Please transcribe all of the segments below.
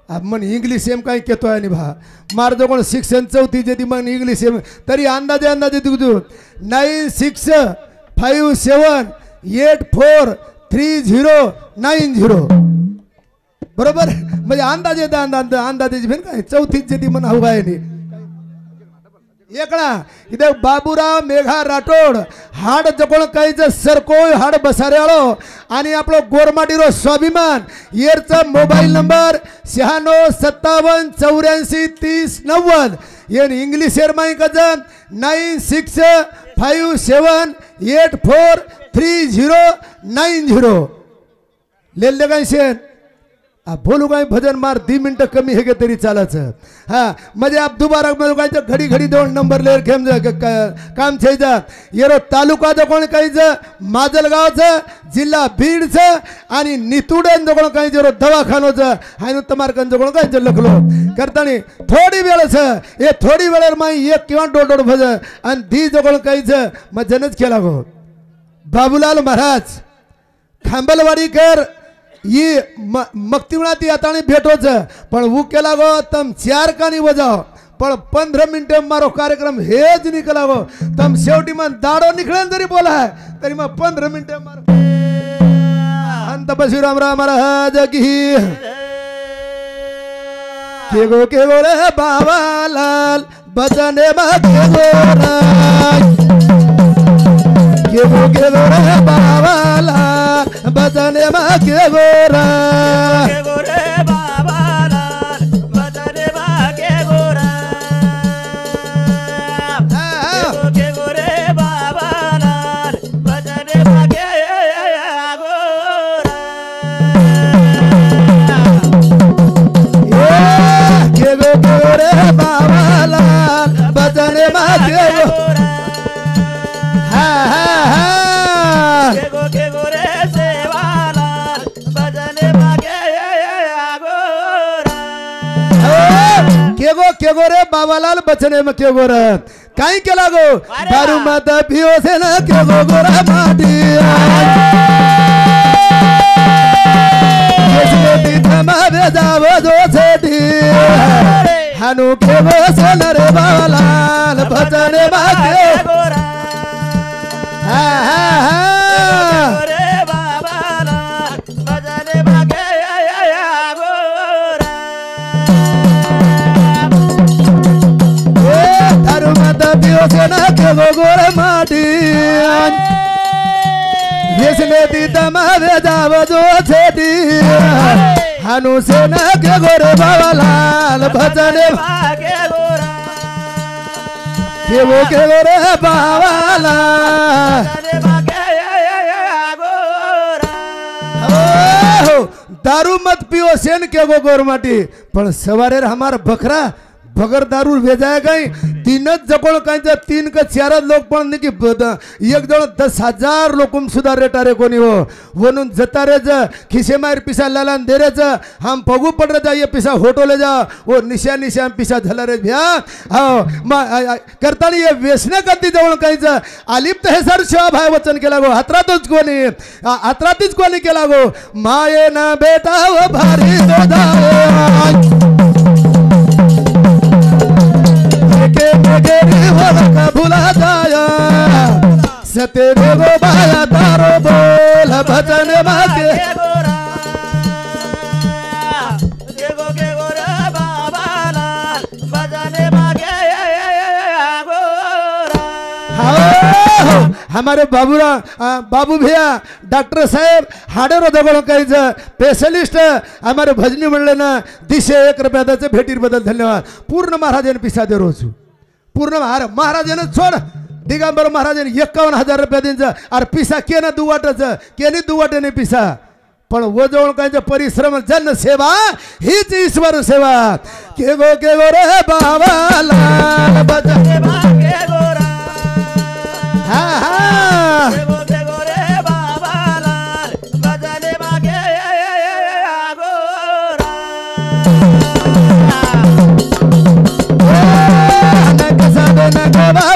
अब मन English M काय केतो आहे भा मार जो कोण शिक्षण चौथी जेती मन इंग्लिश एम तरी अंदाजे अंदाजे तुझू 9657484390 बरोबर म्हणजे अंदाजे अंदाजे भेन काय चौथीच जेती मन हवा आहे नी एकड़ा इधर बाबूराव मेघा राठोड हाड जकोण काहीच सरकोय हाड बसाऱ्याळो आणि आपलो गोरमाटीरो स्वाभिमान येरचा मोबाईल नंबर 9657843090 येन इंग्लिश एर माई कज 9657484390 लेले काय शेन बोलू काय भजन मार 2 मिनटं कमी हे तरी चालायचं हा म्हणजे आप दुबारा काय घडी घडी दोन नंबर लेर खेम काम छेजा येरो तालुका जो कोण काहीच माजलगावचं जिल्हा बीडचं आणि नितुडेन जो कोण काही जेरो दवाखानोचं हायनो तमारकन जो कोण काही लखलो करतानी थोडी वेळच हे थोडी वेळेर माई एक किंवा दोड भजन आणि दी जो कोण काहीच मजनच केला गो बाबूलाल महाराज खांबलवाडीकर ये मक्तिवणाती आता भेटोच पण वो केला गो तम 4 कानी वजाव पण 15 मिनिटं मारो कार्यक्रम हेच निकला गो तम शेवटी मन दाडो निखळन जरी बोला तरी मग 15 मिनिटं मारो अंत बशीराम राम महाराज की के गो रे बाबालाल बचने के गो रे बाबालाल बचने के गोरा बाबालाल बचने के गोरा के गोरे बाबालाल बचने के गोरा के गोरे बाबालाल बचने के गोरा के गोरे के गो रे बाबालाल बचने में के गोरा काई के लागो दारू मत पियो से ना के गो गोरा माटी जैसे थमा बेजावो जो सेठी हनु के गो से रे बाबालाल बचने में के गोरा हा हा हा रे बाबालाल बचने में के से ना के गो गोरा माटी जिसने दी तमारे जाव जो छेटी हनु से ना के गोरे बाबालाल भजने के गोरा के गोरे बाबालाल दारू मत पियो सेन के गो गोर माटी पण सवारे हमार बकरा बगर दारू भेजाया गई तीनच जकोण काही 3 का 4 लोक पण की एक जण 10,000 लोक सुद्धा रेटारे कोणी हो वनून जतारे ज खिसे मार पिसा लालान देरे ज हम पगू पड़ रहे जा ये पिसा होटो ले जा वो निशा निशा पिसा झला रे भ्या हो करतानी ये वेसने कधी जवळ काही ज आलिप्त हे सर शिवा भाई वचन केला गो हात्रातच कोणी केला गो माये ना बेटा वो भारी दोदा के मगेरी का भुला जाया सते देवो बाया तारो बोल भजन माके गोरा के गोरा बाबालाल बचने मागे गोरा हमारे बाबू भैया डॉक्टर साहेब हाडेरो दगड काही स्पेशलिस्ट हमारे भजनी म्हणले ना दिशे 1 रुपयाचे भेटीर बदल धन्यवाद पूर्ण महाराजांनी पिसा दे रोज पूर्ण महाराजांनी छोड दिगंबर महाराजांनी 51,000 रुपया द्यायचं अरे पिसा केना दुवाटाचं केनी दुवाटेने पिसा पण वजवण काय परिश्रम जन सेवा हीच ईश्वर सेवा के गो रे बाबाला बचने मागे गोरा हा हा के गोरे बाबालाल बचने मागे गोरा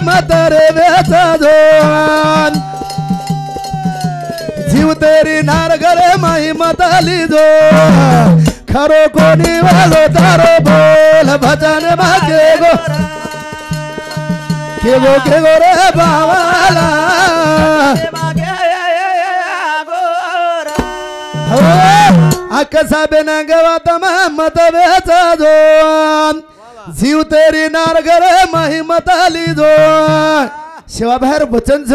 मतरे वेचाजोन जीव तेरी नार गरे माई मताली जो खरो कोणी वालो तारो बोल भजन मागे गो के गो रे बावाला हो आकसा बेना गवात मत वेचा जो जीव तेरी नारगर महिमत आली जो शिवाबाहेर वचनच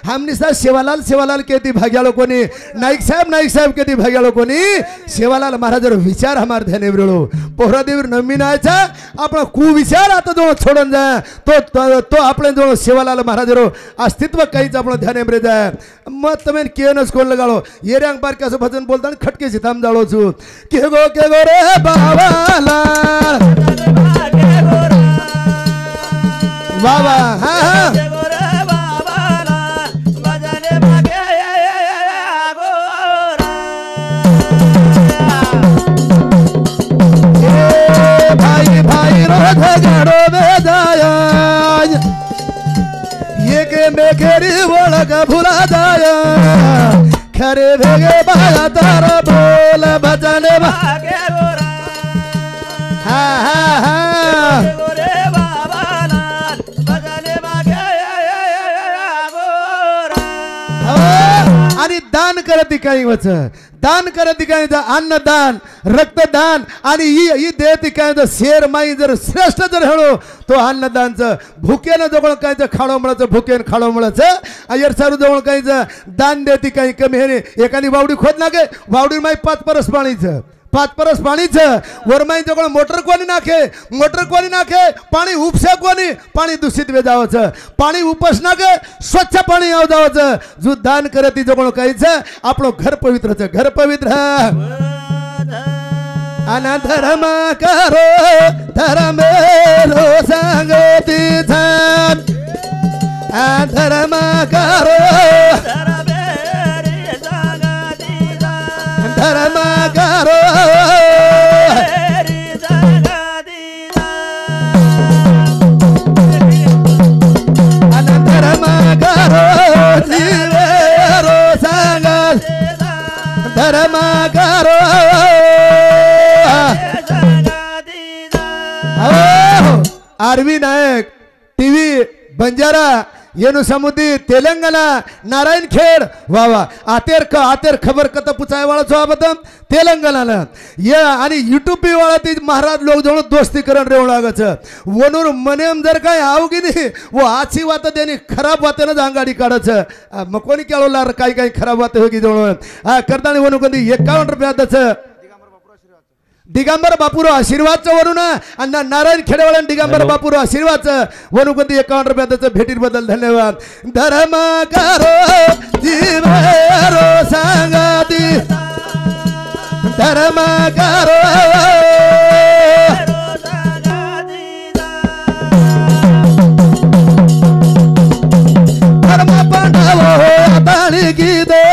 हमनिसा शिवालाल केती भाग्यालो कोणी नाईक साहेब केती भाग्यालो कोणी शिवालाल महाराजर विचार हमार ध्याने बिरलो पोहरा देवीर नमीनाचा आपण कुविचार आता जो छोडून जा तो आपण जो शिवालाल महाराजरो अस्तित्व काहीच आपण ध्याने बिरे जा मत तमेन केनच कोण लगालो येऱ्यांग पार कसं भजन बोलताना खटके सिताम जाळो छु के गो रे बाबाला बाबा हा भाई रोध गड़ो बेदाया ये के मेघेरी ओळख भुला जाया खरे भेगे बाया तारा बोल भजने भागे हा हा हा आणि दान करती काही वच दान करती काय अन्नदान रक्तदान आणि ही देती काय शेर माई जर श्रेष्ठ जर हेळो तो अन्नदानचं भुकेनं जवळ काय खाडो मळाचं भुकेन खाडो मळाचं अयर सारू जवळ काय दान देती काही कमी हे एखादी वावडी खोद ना गे वावडी माई 5 परस पाणीचं वरमाई जवळ मोटर कोणी नाखे पाणी उपसा कोणी पाणी दूषित वेजावचं पाणी उपस ना गे स्वच्छ पाणी आव जावचं जो दान करती जवळ काहीच आपलं घर पवित्र अना धर्म करो धर्मेरो सांगती धर्म करो धर्म करो धर्म करो जीवेरो सांगल धर्म करो आरवी नायक टीव्ही बंजारा येनु समुदी तेलंगणा नारायण खेड वावा आतेर खबर कथा पुचाय वाला जो आबदम तेलंगणाला या आणि यूट्यूब वाला ती महाराज लोक जवळ दोस्ती करण रेव लागच वनूर मनेम जर काय आवगिनी वो आची वात त्याने खराब वातेनं जांगाडी काढच मग कोणी केळवला काही खराब वाते होगी जवळ करताना वनू कधी 51 रुपयातच दिगंबर बापूरो आशीर्वादचं वरून आणि नारायण खेडेवाळ्या दिगंबर बापूरो आशीर्वादचं वरून कधी 51 रुपयाचं भेटीर बदल धन्यवाद धर्म करो जीवेरो सांगती धर्म करो धर्म पांडव ताळी गीते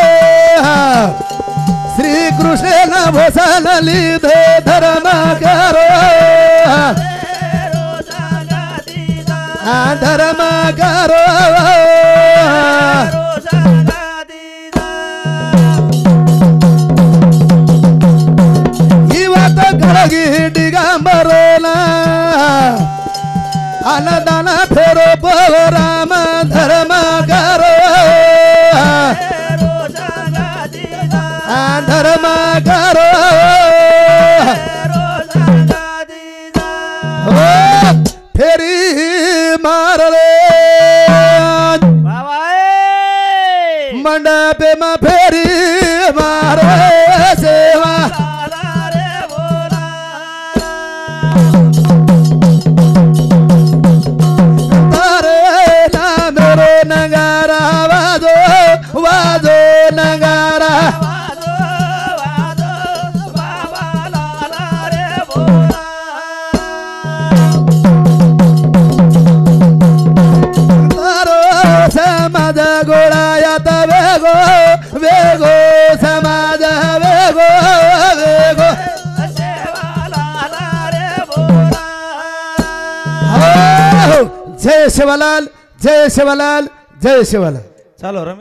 श्री कृष्ण भोसन लिधे धर्म करो धर्म करो ही वात गळगी दिगंबरोला अन्नदान फेरो बोल राम धर्म करो धर्म करो फेरी मारले मंडपे में फेरी मारे सेवा तारे ना मेरो नगारा वाजो नगारा समाज गोळायात वेगो समाज वेगो जय शिवलाल जय शिवलाल जय शिवलाल चालो रमेश।